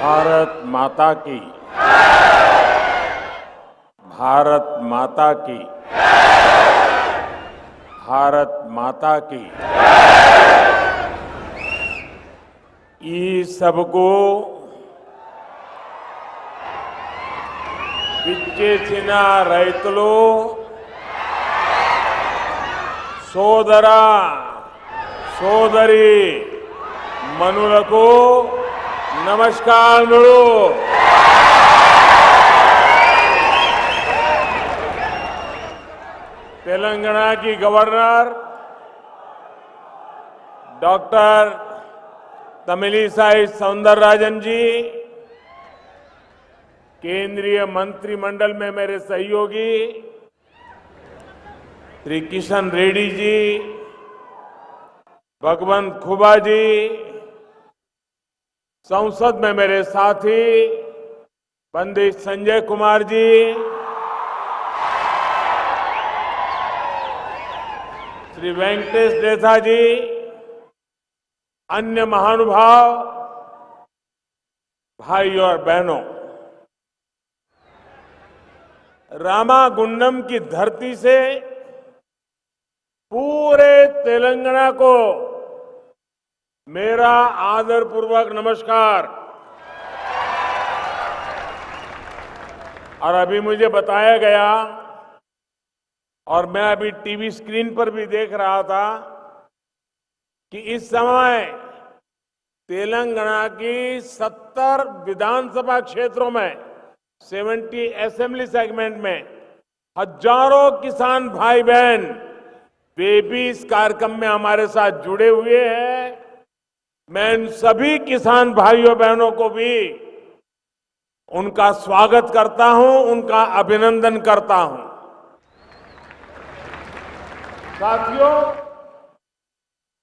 भारत माता की, भारत माता की, भारत माता की। ఈ సభకు విచ్చేసిన రైతులు సోదర సోదరి మనులకు నమస్కారములు। तेलंगाना की गवर्नर डॉक्टर तमिलिसाई सौंदरराजन जी, केंद्रीय मंत्रिमंडल में मेरे सहयोगी श्री किशन रेड्डी जी, भगवंत खुबा जी, संसद में मेरे साथी पंडित संजय कुमार जी, श्री वेंकटेश देथा जी, अन्य महानुभाव, भाई और बहनों, रामागुंडम की धरती से पूरे तेलंगाना को मेरा आदरपूर्वक नमस्कार। और अभी मुझे बताया गया और मैं अभी टीवी स्क्रीन पर भी देख रहा था कि इस समय तेलंगाना की 70 विधानसभा क्षेत्रों में 70 असेंबली सेगमेंट में हजारों किसान भाई बहन वे भी इस कार्यक्रम में हमारे साथ जुड़े हुए हैं। मैं इन सभी किसान भाइयों बहनों को भी उनका स्वागत करता हूं, उनका अभिनंदन करता हूं। साथियों,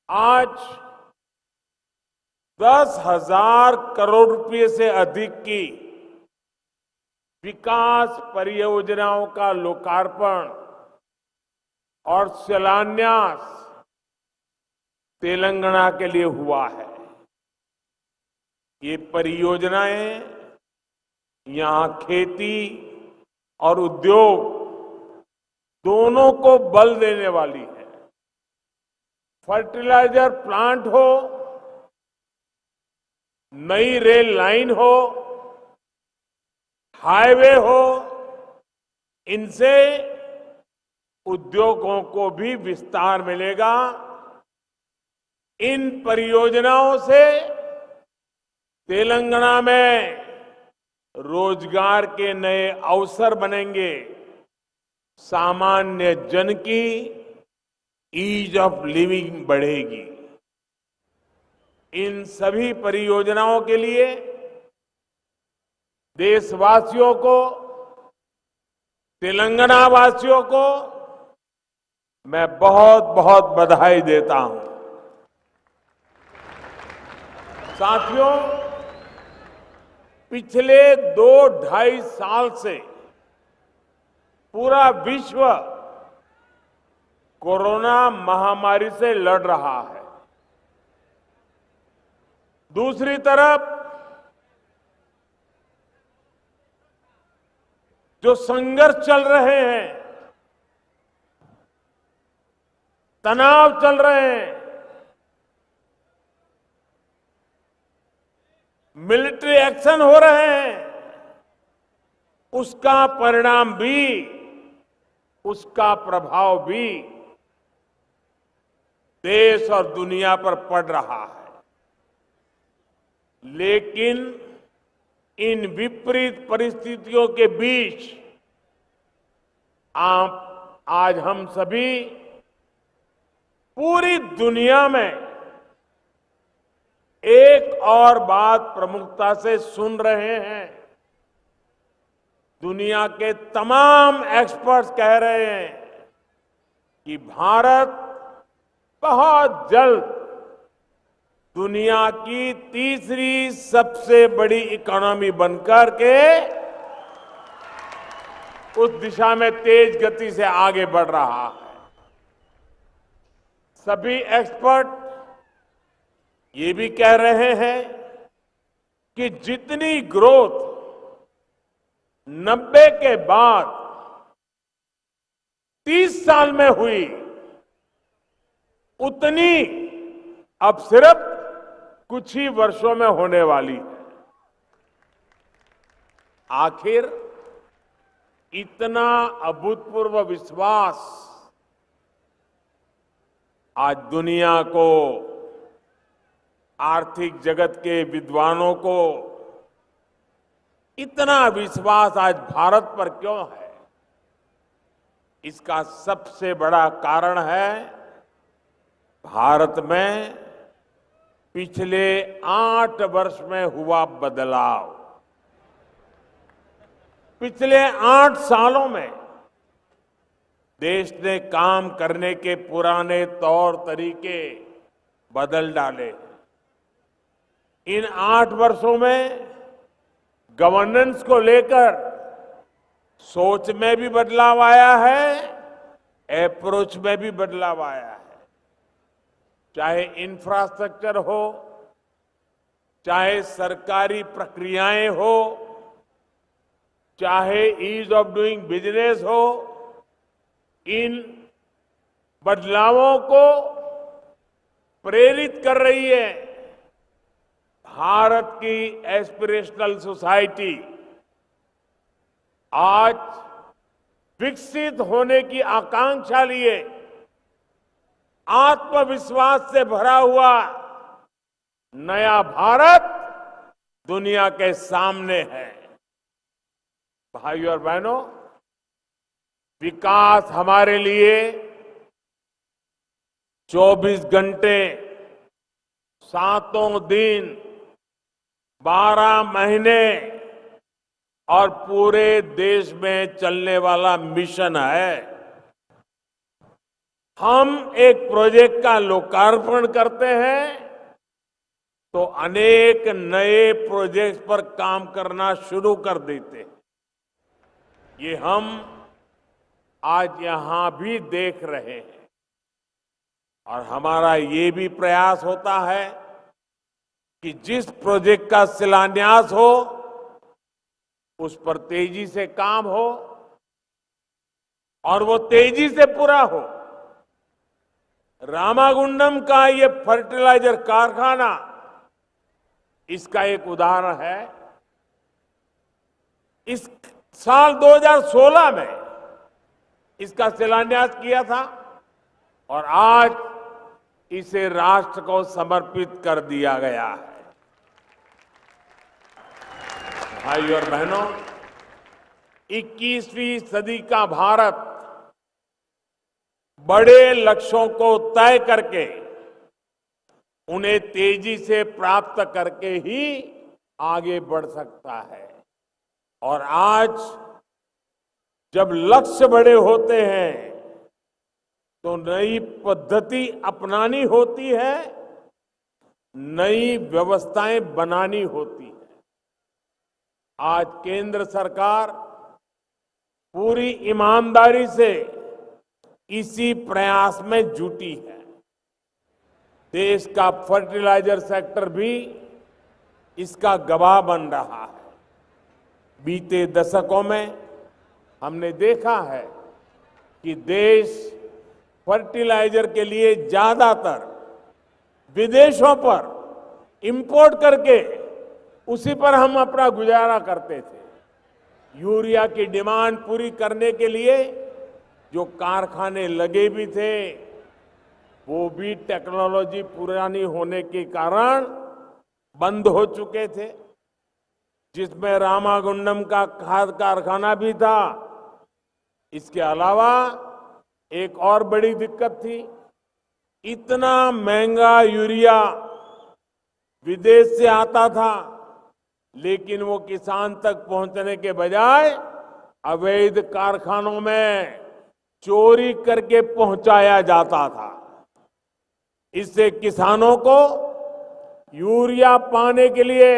आज 10,000 करोड़ रुपए से अधिक की विकास परियोजनाओं का लोकार्पण और शिलान्यास तेलंगाना के लिए हुआ है। ये परियोजनाएं यहां खेती और उद्योग दोनों को बल देने वाली है। फर्टिलाइजर प्लांट हो, नई रेल लाइन हो, हाईवे हो, इनसे उद्योगों को भी विस्तार मिलेगा। इन परियोजनाओं से तेलंगाना में रोजगार के नए अवसर बनेंगे, सामान्य जन की ईज ऑफ लिविंग बढ़ेगी। इन सभी परियोजनाओं के लिए देशवासियों को, तेलंगाना वासियों को मैं बहुत बहुत बधाई देता हूं। साथियों, पिछले 2-2.5 साल से पूरा विश्व कोरोना महामारी से लड़ रहा है। दूसरी तरफ जो संघर्ष चल रहे हैं, तनाव चल रहे हैं, मिलिट्री एक्शन हो रहे हैं, उसका परिणाम भी, उसका प्रभाव भी देश और दुनिया पर पड़ रहा है। लेकिन इन विपरीत परिस्थितियों के बीच आज हम सभी पूरी दुनिया में एक और बात प्रमुखता से सुन रहे हैं। दुनिया के तमाम एक्सपर्ट्स कह रहे हैं कि भारत बहुत जल्द दुनिया की तीसरी सबसे बड़ी इकोनॉमी बनकर के उस दिशा में तेज गति से आगे बढ़ रहा है। सभी एक्सपर्ट ये भी कह रहे हैं कि जितनी ग्रोथ 90 के बाद 30 साल में हुई, उतनी अब सिर्फ कुछ ही वर्षों में होने वाली है। आखिर इतना अभूतपूर्व विश्वास आज दुनिया को, आर्थिक जगत के विद्वानों को इतना विश्वास आज भारत पर क्यों है? इसका सबसे बड़ा कारण है भारत में पिछले 8 वर्ष में हुआ बदलाव। पिछले 8 सालों में देश ने काम करने के पुराने तौर तरीके बदल डाले। इन 8 वर्षों में गवर्नेंस को लेकर सोच में भी बदलाव आया है, अप्रोच में भी बदलाव आया है। चाहे इंफ्रास्ट्रक्चर हो, चाहे सरकारी प्रक्रियाएं हो, चाहे ईज ऑफ डूइंग बिजनेस हो, इन बदलावों को प्रेरित कर रही है भारत की एस्पिरेशनल सोसाइटी। आज विकसित होने की आकांक्षा लिए आत्मविश्वास से भरा हुआ नया भारत दुनिया के सामने है। भाइयों और बहनों, विकास हमारे लिए 24 घंटे, 7 दिन, 12 महीने और पूरे देश में चलने वाला मिशन है। हम एक प्रोजेक्ट का लोकार्पण करते हैं तो अनेक नए प्रोजेक्ट पर काम करना शुरू कर देते हैं। ये हम आज यहां भी देख रहे हैं। और हमारा ये भी प्रयास होता है कि जिस प्रोजेक्ट का शिलान्यास हो उस पर तेजी से काम हो और वो तेजी से पूरा हो। रामागुंडम का ये फर्टिलाइजर कारखाना इसका एक उदाहरण है। इस साल 2016 में इसका शिलान्यास किया था और आज इसे राष्ट्र को समर्पित कर दिया गया है। भाइयों और बहनों, 21वीं सदी का भारत बड़े लक्ष्यों को तय करके उन्हें तेजी से प्राप्त करके ही आगे बढ़ सकता है। और आज जब लक्ष्य बड़े होते हैं तो नई पद्धति अपनानी होती है, नई व्यवस्थाएं बनानी होती है। आज केंद्र सरकार पूरी ईमानदारी से इसी प्रयास में जुटी है। देश का फर्टिलाइजर सेक्टर भी इसका गवाह बन रहा है। बीते दशकों में हमने देखा है कि देश फर्टिलाइजर के लिए ज्यादातर विदेशों पर इंपोर्ट करके उसी पर हम अपना गुजारा करते थे। यूरिया की डिमांड पूरी करने के लिए जो कारखाने लगे भी थे वो भी टेक्नोलॉजी पुरानी होने के कारण बंद हो चुके थे, जिसमें रामागुंडम का खाद कारखाना भी था। इसके अलावा एक और बड़ी दिक्कत थी, इतना महंगा यूरिया विदेश से आता था लेकिन वो किसान तक पहुंचने के बजाय अवैध कारखानों में चोरी करके पहुंचाया जाता था। इससे किसानों को यूरिया पाने के लिए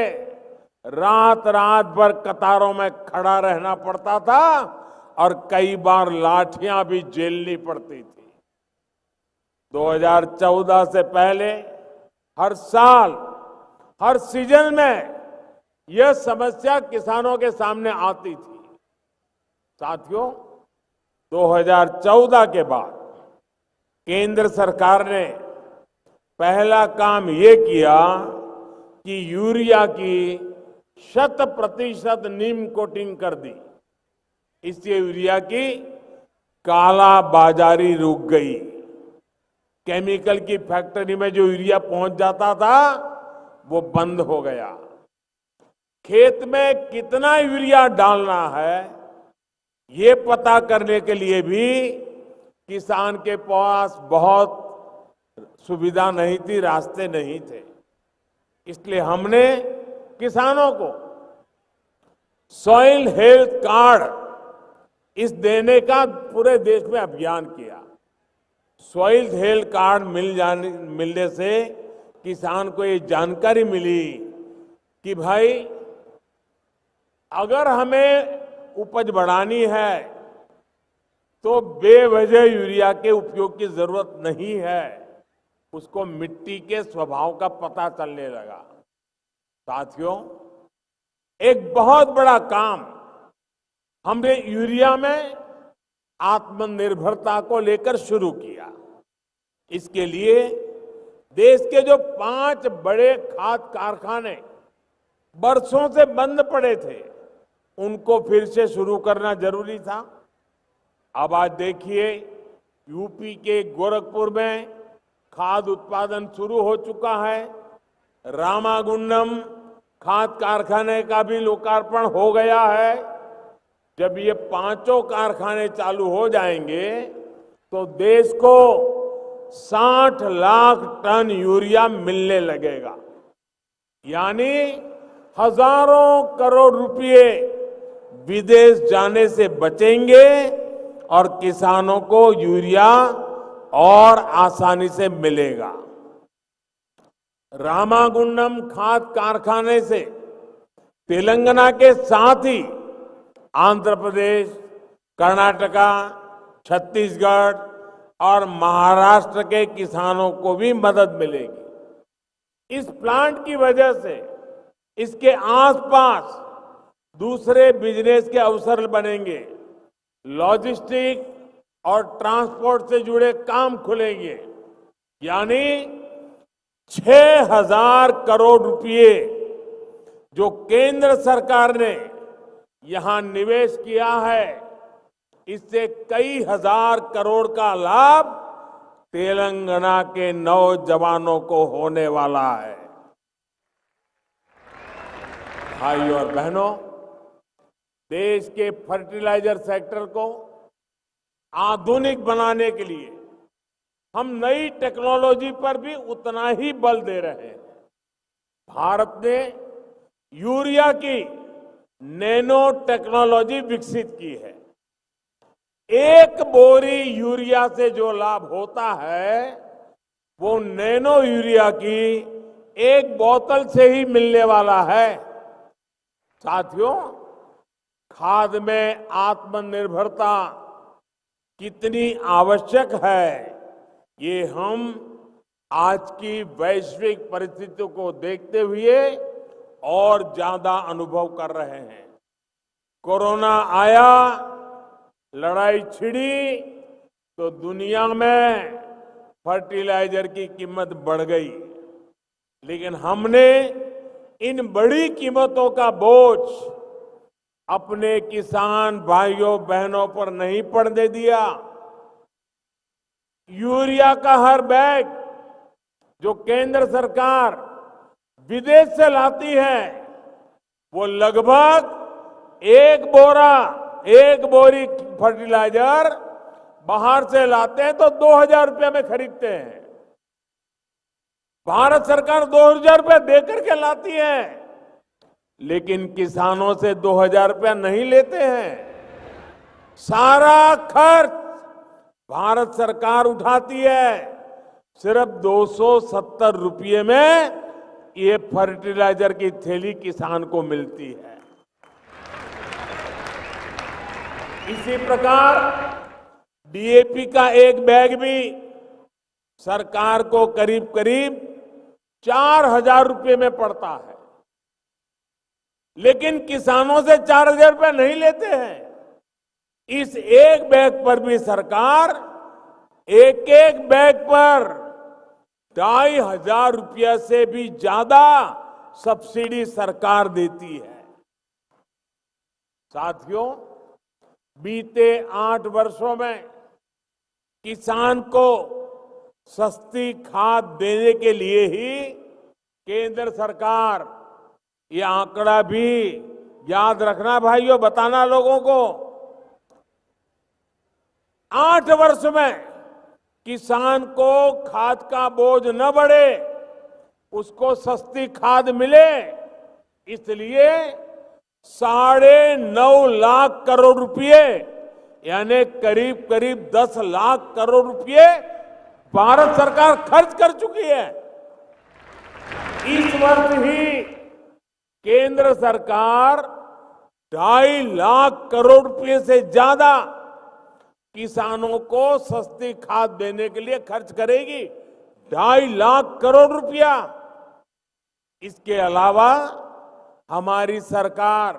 रात रात भर कतारों में खड़ा रहना पड़ता था और कई बार लाठियां भी झेलनी पड़ती थी। 2014 से पहले हर साल, हर सीजन में यह समस्या किसानों के सामने आती थी। साथियों, 2014 के बाद केंद्र सरकार ने पहला काम ये किया कि यूरिया की 100% नीम कोटिंग कर दी। इससे यूरिया की काला बाजारी रुक गई। केमिकल की फैक्ट्री में जो यूरिया पहुंच जाता था वो बंद हो गया। खेत में कितना यूरिया डालना है ये पता करने के लिए भी किसान के पास बहुत सुविधा नहीं थी, रास्ते नहीं थे। इसलिए हमने किसानों को सॉइल हेल्थ कार्ड इस देने का पूरे देश में अभियान किया। सॉइल हेल्थ कार्ड मिलने से किसान को ये जानकारी मिली कि भाई अगर हमें उपज बढ़ानी है तो बेवजह यूरिया के उपयोग की जरूरत नहीं है। उसको मिट्टी के स्वभाव का पता चलने लगा। साथियों, एक बहुत बड़ा काम हमने यूरिया में आत्मनिर्भरता को लेकर शुरू किया। इसके लिए देश के जो 5 बड़े खाद कारखाने बरसों से बंद पड़े थे उनको फिर से शुरू करना जरूरी था। अब आज देखिए, यूपी के गोरखपुर में खाद उत्पादन शुरू हो चुका है। रामागुंडम खाद कारखाने का भी लोकार्पण हो गया है। जब ये 5 कारखाने चालू हो जाएंगे तो देश को 60 लाख टन यूरिया मिलने लगेगा। यानी हजारों करोड़ रुपए विदेश जाने से बचेंगे और किसानों को यूरिया और आसानी से मिलेगा। रामागुंडम खाद कारखाने से तेलंगाना के साथ ही आंध्र प्रदेश, कर्नाटका, छत्तीसगढ़ और महाराष्ट्र के किसानों को भी मदद मिलेगी। इस प्लांट की वजह से इसके आसपास दूसरे बिजनेस के अवसर बनेंगे। लॉजिस्टिक और ट्रांसपोर्ट से जुड़े काम खुलेंगे। यानी 6,000 करोड़ रुपए जो केंद्र सरकार ने यहां निवेश किया है, इससे कई हजार करोड़ का लाभ तेलंगाना के नौजवानों को होने वाला है। भाइयों और बहनों, देश के फर्टिलाइजर सेक्टर को आधुनिक बनाने के लिए हम नई टेक्नोलॉजी पर भी उतना ही बल दे रहे हैं। भारत ने यूरिया की नैनो टेक्नोलॉजी विकसित की है। एक बोरी यूरिया से जो लाभ होता है वो नैनो यूरिया की एक बोतल से ही मिलने वाला है। साथियों, खाद में आत्मनिर्भरता कितनी आवश्यक है ये हम आज की वैश्विक परिस्थितियों को देखते हुए और ज्यादा अनुभव कर रहे हैं। कोरोना आया, लड़ाई छिड़ी तो दुनिया में फर्टिलाइजर की कीमत बढ़ गई। लेकिन हमने इन बड़ी कीमतों का बोझ अपने किसान भाइयों बहनों पर नहीं पड़ने दिया। यूरिया का हर बैग जो केंद्र सरकार विदेश से लाती है वो लगभग एक बोरी फर्टिलाइजर बाहर से लाते हैं तो 2,000 रुपये में खरीदते हैं। भारत सरकार 2,000 रुपये देकर के लाती है, लेकिन किसानों से 2,000 रुपया नहीं लेते हैं। सारा खर्च भारत सरकार उठाती है। सिर्फ 270 रुपये में ये फर्टिलाइजर की थैली किसान को मिलती है। इसी प्रकार डीएपी का एक बैग भी सरकार को करीब 4,000 रुपये में पड़ता है। लेकिन किसानों से 4,000 रुपये नहीं लेते हैं। इस एक बैग पर भी सरकार एक एक बैग पर 2,500 रुपया से भी ज्यादा सब्सिडी सरकार देती है। साथियों, बीते 8 वर्षों में किसान को सस्ती खाद देने के लिए ही केंद्र सरकार, ये आंकड़ा भी याद रखना भाइयों, बताना लोगों को, 8 वर्ष में किसान को खाद का बोझ न बढ़े, उसको सस्ती खाद मिले, इसलिए 9.5 लाख करोड़ रुपए यानी करीब करीब 10 लाख करोड़ रुपए भारत सरकार खर्च कर चुकी है। इस वर्ष ही केंद्र सरकार 2.5 लाख करोड़ रुपए से ज्यादा किसानों को सस्ती खाद देने के लिए खर्च करेगी, 2.5 लाख करोड़ रुपया। इसके अलावा हमारी सरकार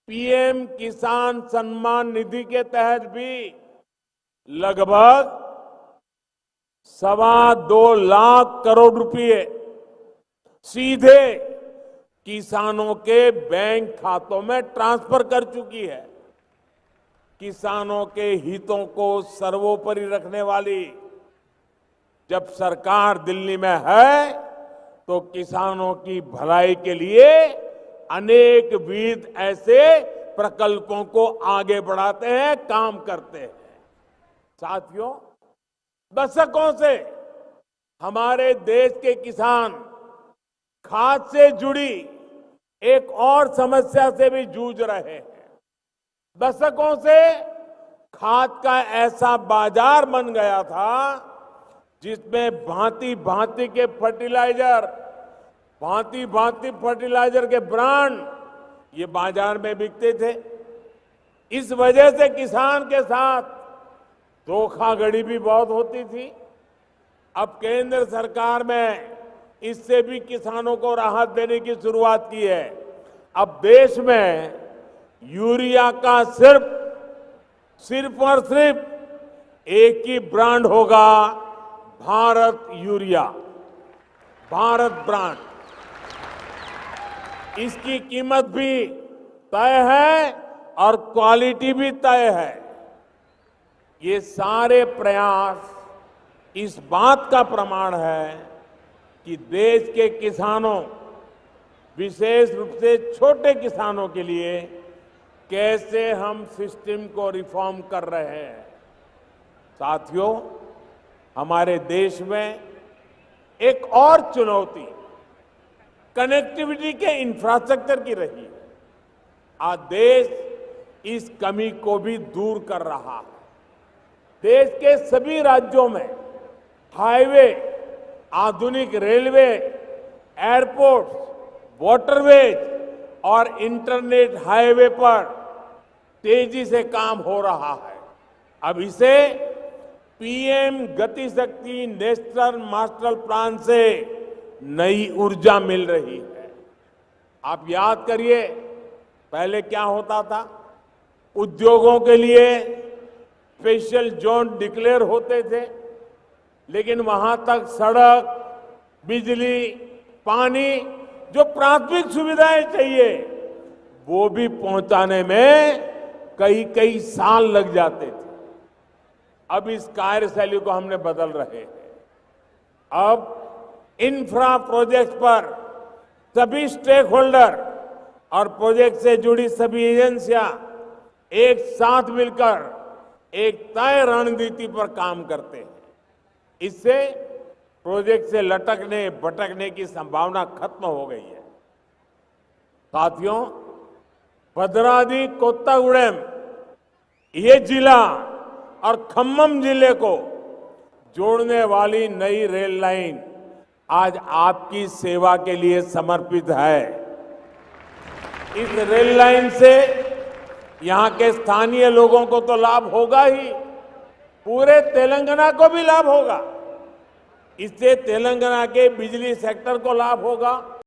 पीएम किसान सम्मान निधि के तहत भी लगभग 2.25 लाख करोड़ रुपए सीधे किसानों के बैंक खातों में ट्रांसफर कर चुकी है। किसानों के हितों को सर्वोपरि रखने वाली जब सरकार दिल्ली में है, तो किसानों की भलाई के लिए अनेक विध ऐसे प्रकल्पों को आगे बढ़ाते हैं, काम करते हैं। साथियों, दशकों से हमारे देश के किसान खाद से जुड़ी एक और समस्या से भी जूझ रहे हैं। दशकों से खाद का ऐसा बाजार बन गया था जिसमें भांति भांति के फर्टिलाइजर, भांति भांति फर्टिलाइजर के ब्रांड ये बाजार में बिकते थे। इस वजह से किसान के साथ धोखाधड़ी भी बहुत होती थी। अब केंद्र सरकार में इससे भी किसानों को राहत देने की शुरुआत की है। अब देश में यूरिया का सिर्फ और सिर्फ एक ही ब्रांड होगा, भारत यूरिया, भारत ब्रांड। इसकी कीमत भी तय है और क्वालिटी भी तय है। ये सारे प्रयास इस बात का प्रमाण है कि देश के किसानों, विशेष रूप से छोटे किसानों के लिए कैसे हम सिस्टम को रिफॉर्म कर रहे हैं। साथियों, हमारे देश में एक और चुनौती कनेक्टिविटी के इंफ्रास्ट्रक्चर की रही है। आज देश इस कमी को भी दूर कर रहा है। देश के सभी राज्यों में हाईवे, आधुनिक रेलवे, एयरपोर्ट, वाटरवेज और इंटरनेट हाईवे पर तेजी से काम हो रहा है। अब इसे पीएम गति शक्ति नेशनल मास्टर प्लान से नई ऊर्जा मिल रही है। आप याद करिए, पहले क्या होता था? उद्योगों के लिए स्पेशल जोन डिक्लेयर होते थे, लेकिन वहां तक सड़क, बिजली, पानी, जो प्राथमिक सुविधाएं चाहिए, वो भी पहुंचाने में कई साल लग जाते थे। अब इस कार्यशैली को हमने बदल रहे हैं। अब इंफ्रा प्रोजेक्ट पर सभी स्टेक होल्डर और प्रोजेक्ट से जुड़ी सभी एजेंसियां एक साथ मिलकर एक तय रणनीति पर काम करते हैं। इससे प्रोजेक्ट से लटकने भटकने की संभावना खत्म हो गई है। साथियों, भद्राद्री कोत्तागुडेम ये जिला और खम्मम जिले को जोड़ने वाली नई रेल लाइन आज आपकी सेवा के लिए समर्पित है। इस रेल लाइन से यहां के स्थानीय लोगों को तो लाभ होगा ही, पूरे तेलंगाना को भी लाभ होगा। इससे तेलंगाना के बिजली सेक्टर को लाभ होगा।